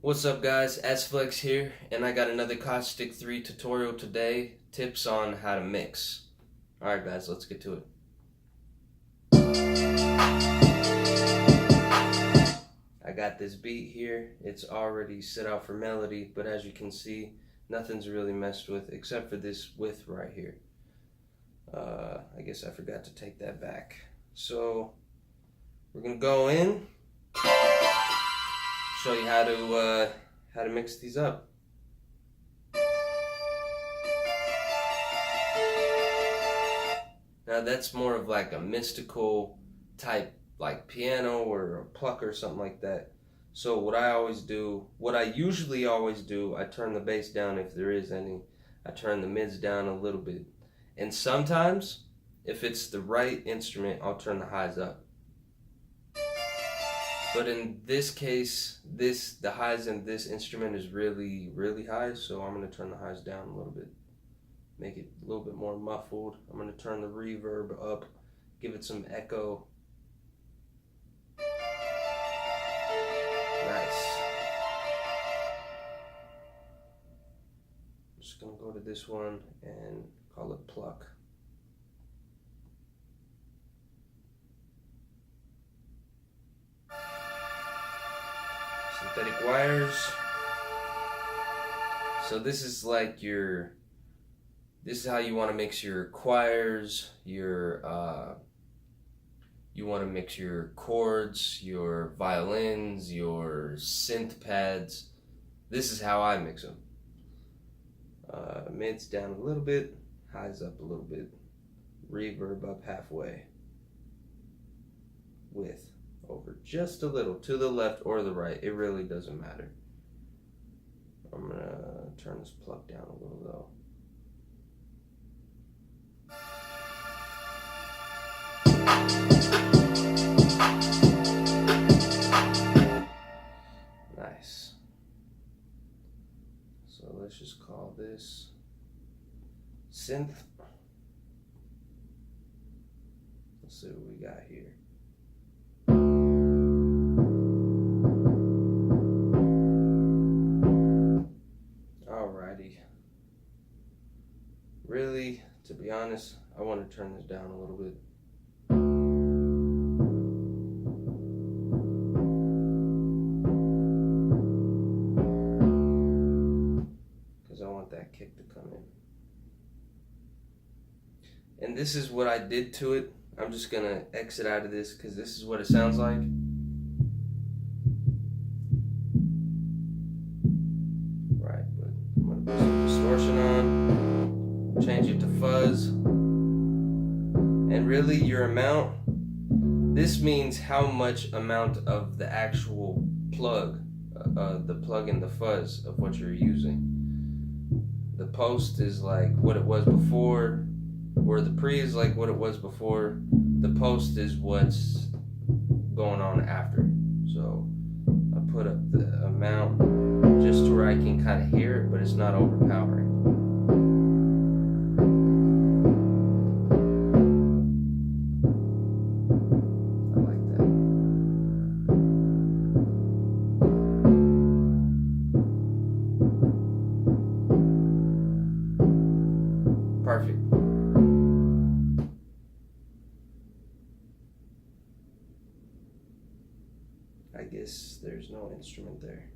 What's up guys, Fleks here, and I got another Caustic 3 tutorial today, tips on how to mix. Alright guys, let's get to it. I got this beat here, it's already set out for melody, but as you can see, nothing's really messed with except for this width right here. I guess I forgot to take that back. So, we're gonna go in, show you how to mix these up. Now that's more of like a mystical type, like piano or a pluck or something like that. So what I usually always do, I turn the bass down if there is any. I turn the mids down a little bit. And sometimes, if it's the right instrument, I'll turn the highs up. But in this case, the highs in this instrument is really, really high, so I'm going to turn the highs down a little bit. Make it a little bit more muffled. I'm going to turn the reverb up, give it some echo. Nice. I'm just going to go to this one and call it pluck. Synthetic wires. So this is like this is how you want to mix your choirs, you want to mix your chords, your violins, your synth pads. This is how I mix them. Mids down a little bit, highs up a little bit, reverb up halfway, width over just a little, to the left or the right, it really doesn't matter. I'm gonna turn this pluck down a little though. Nice. So let's just call this synth. Let's see what we got here. Alrighty. Really, to be honest, I want to turn this down a little bit. Because I want that kick to come in. And this is what I did to it. I'm just going to exit out of this because this is what it sounds like. Right, but I'm going to put some distortion on, change it to fuzz. And really your amount, this means how much amount of the actual plug, the plug and the fuzz of what you're using. The post is like what it was before, or the pre is like what it was before. The post is what's going on after. So I put up the amount just to where I can kind of hear it, but it's not overpowering. I like that. Perfect. I guess there's no instrument there.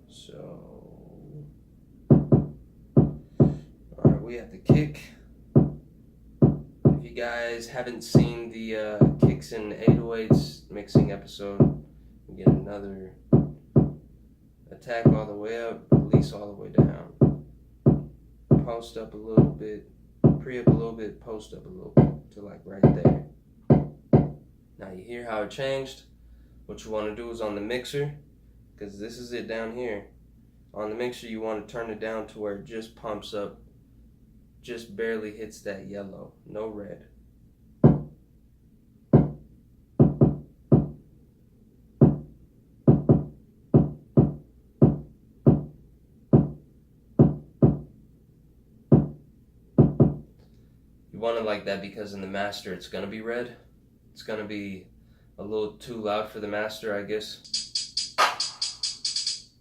So, alright, we have the kick. If you guys haven't seen the kicks and 808s mixing episode, you get another attack all the way up, release all the way down. Post up a little bit, pre up a little bit, post up a little bit, to like right there. Now you hear how it changed? What you want to do is on the mixer, because this is it down here. On the mixer you want to turn it down to where it just pumps up, just barely hits that yellow, no red. You want it like that because in the master it's going to be red. It's going to be a little too loud for the master, I guess.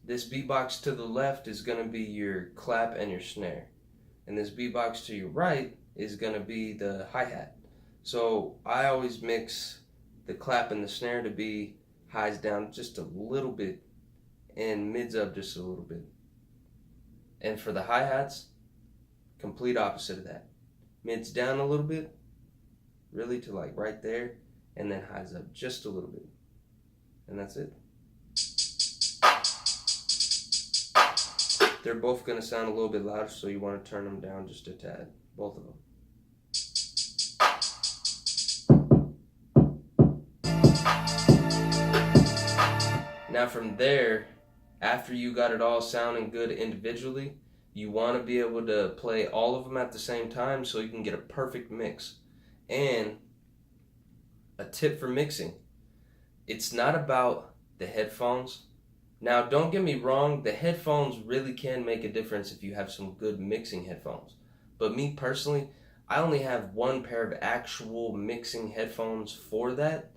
This beatbox to the left is going to be your clap and your snare. And this beatbox to your right is going to be the hi-hat. So I always mix the clap and the snare to be highs down just a little bit and mids up just a little bit. And for the hi-hats, complete opposite of that. Mids down a little bit, really to like right there, and then highs up just a little bit. And that's it. They're both going to sound a little bit louder, so you want to turn them down just a tad, both of them. Now from there, after you got it all sounding good individually, you want to be able to play all of them at the same time so you can get a perfect mix. And a tip for mixing, it's not about the headphones. Now, don't get me wrong, the headphones really can make a difference if you have some good mixing headphones. But me personally, I only have one pair of actual mixing headphones for that.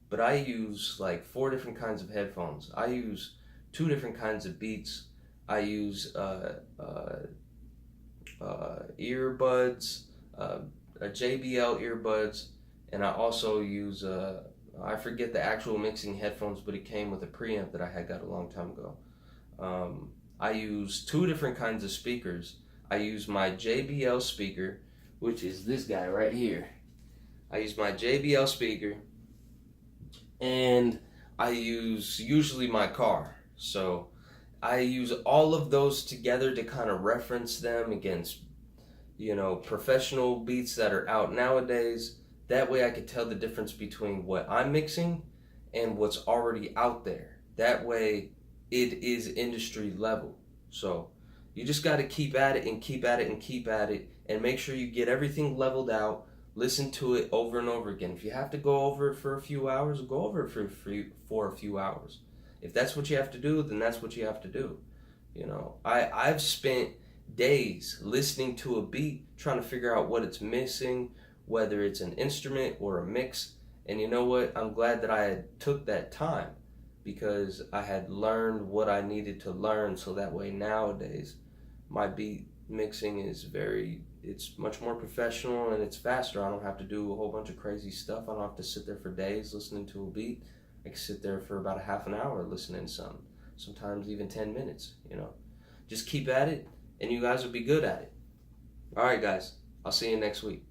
But I use like 4 different kinds of headphones. I use 2 different kinds of beats. I use earbuds, a JBL earbuds, and I also use I forget the actual mixing headphones, but it came with a preamp that I had got a long time ago. I use 2 different kinds of speakers. I use my JBL speaker, which is this guy right here. I use my JBL speaker, and I use usually my car. So I use all of those together to kind of reference them against, professional beats that are out nowadays. That way I could tell the difference between what I'm mixing and what's already out there. That way it is industry level. So you just got to keep at it and keep at it and keep at it and make sure you get everything leveled out. Listen to it over and over again. If you have to go over it for a few hours, go over it for a few hours. If that's what you have to do, then that's what you have to do. I've spent days listening to a beat, trying to figure out what it's missing, whether it's an instrument or a mix. And you know what? I'm glad that I had took that time, because I had learned what I needed to learn, so that way nowadays my beat mixing is it's much more professional and it's faster. I don't have to do a whole bunch of crazy stuff. I don't have to sit there for days listening to a beat. I can sit there for about a half an hour listening to something, sometimes even 10 minutes. Just keep at it and you guys will be good at it. All right, guys, I'll see you next week.